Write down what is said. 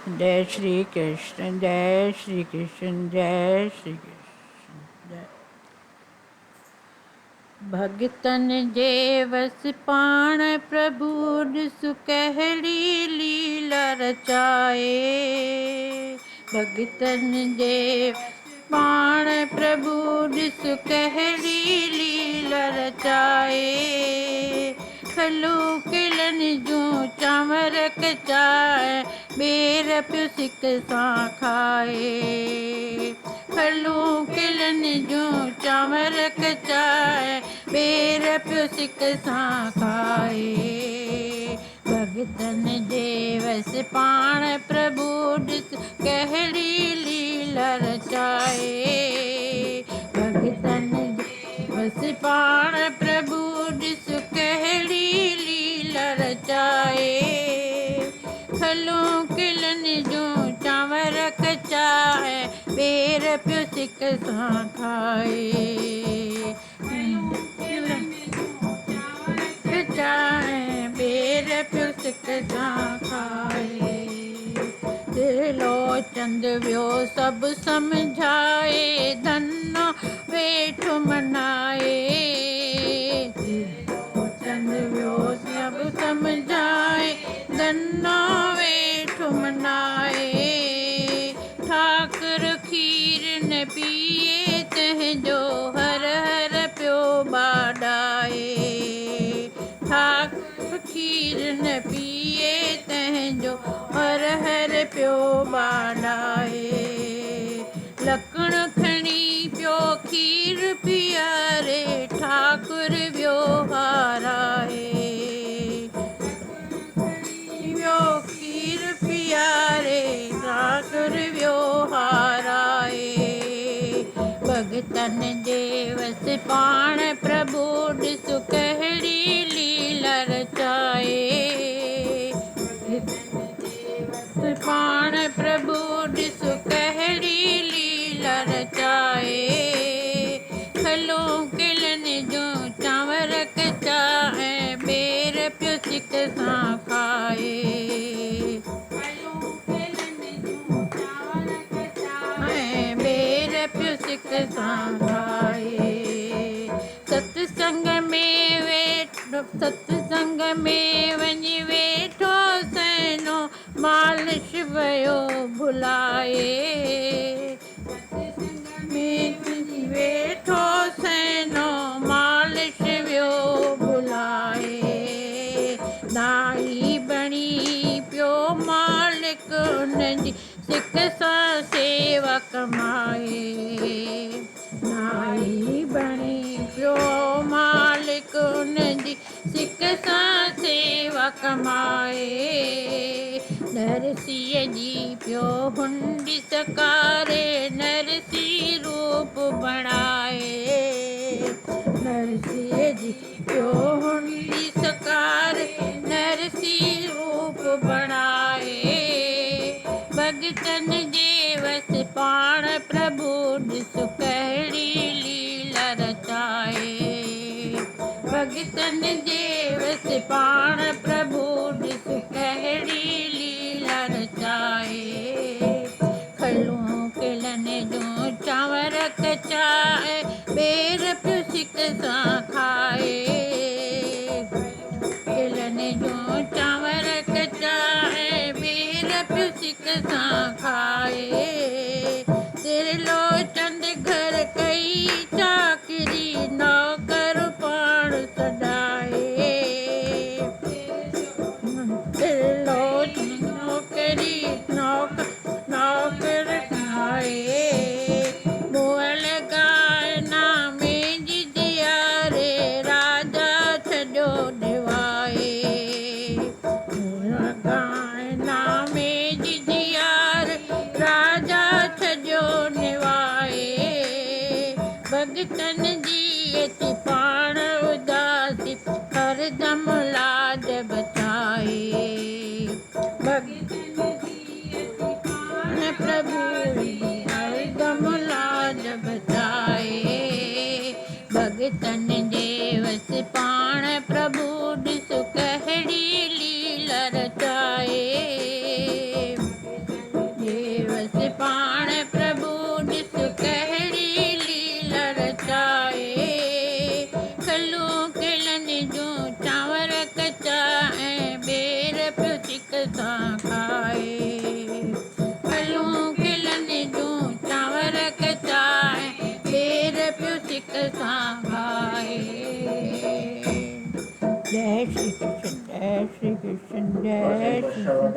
जय श्री कृष्ण, जय श्री कृष्ण, जय श्री कृष्ण। जय भगतन जे वस पाण प्रभु सुकहड़ी लीला रचाए। भगतन जे पाण प्रभु सुकहड़ी लीला रचाए। खलू किलन जूं चांवर कचाए, बेर पियो सिक सां खाए। खलू किलन जूं चांवर कचाए, बेर पियो सिक सां खाए। भगतन जे वस पाण प्रभु ॾिस कहिड़ी लीला रचाए। भगतन जे वस पाण प्रभु ॾिस कहिड़ी लीला रचाए। खलू किलन जूं चांवर कचाए, बेर पियो सिक सां खाए। कचाए, बेर पियो सिक सां खाए। त्रिलोचंद वियो सभु सम्झाए, धनो वेठो मनाए। त्रिलोचंद वियो सभु सम्झाए, धनो वेठो मनाए। ठाकुर खीर न पिए, तंहिंजो हर हर पियो ॿाॾाए। ठाकुर खीर न पिए, तंहिंजो हर हर पियो ॿाॾाए। लकड़ खणी पियो खीर पीआरे, ठाकुर वियो हाराए। वियो खीर पीआरे, ठाकुर वियो हाराए। भगतन जे वस पाण प्रभु ॾिस कहिड़ी लीला रचाए। पाण प्रभु ॾिस कहिड़ी लीला रचाए। खलू किलन जूं चांवर कचाए, बेर पियो सिक सां खाए। बेर पियो सिक सां खाए। सत्संग में वञी वेठो सैनो, मालिश वियो भुलाए। में वेठो सैनो, मालिश वियो भुलाए। नाई बणी पियो मालिक, उनजी सिक सां सेवा कमाए। नाई बणी पियो मालिक, उनजी सिक सां सेवा कमाए। नरसीअ जी पियो हुंडी सकारे, नरसी रूप बणाए। नरसीअ जी पियो हुंडी सकारे, नरसी रूप बणाए। भगतन जे वस पाण प्रभु ॾिस कहिड़ी लीला रचाए। भगतन जे वस पाण प्रभु ॾिस कहिड़ी लीला रचाए। खलू किलन जूं चांवर कचाए, बेर पियो सिक सां खाए। किलन जूं चांवर कचाए, बेर पियो सिक सां खाए। त्रिलोचंद घर कई चाकरी, नौकर पाण सॾाए। त्रिलोचंद नौकरी नौकर ठाहे। मुअल गाए नामे जी जियारे, राजा छॾियो निवाए। मुअल गाए नामे जी जियारे, राजा छॾियो निवाए। भगतन जी अची पाण उदासी, हरदम लाज बचाए। भगतन जी अची पाण प्रभु, हरदम लाज बचाए। भगतन जे वस पाण प्रभु ॾिस कहिड़ी लीला रचाए। कचाए खलू खिलनि जूं चांवर कचा ऐं ॿेर पियो सिक सां खाए खलू खिलनि जूं चांवर कचा ऐं ॿेर पियो सिक सां खाए जय श्री कृष्ण जय श्री कृष्ण जय श्री कृष्ण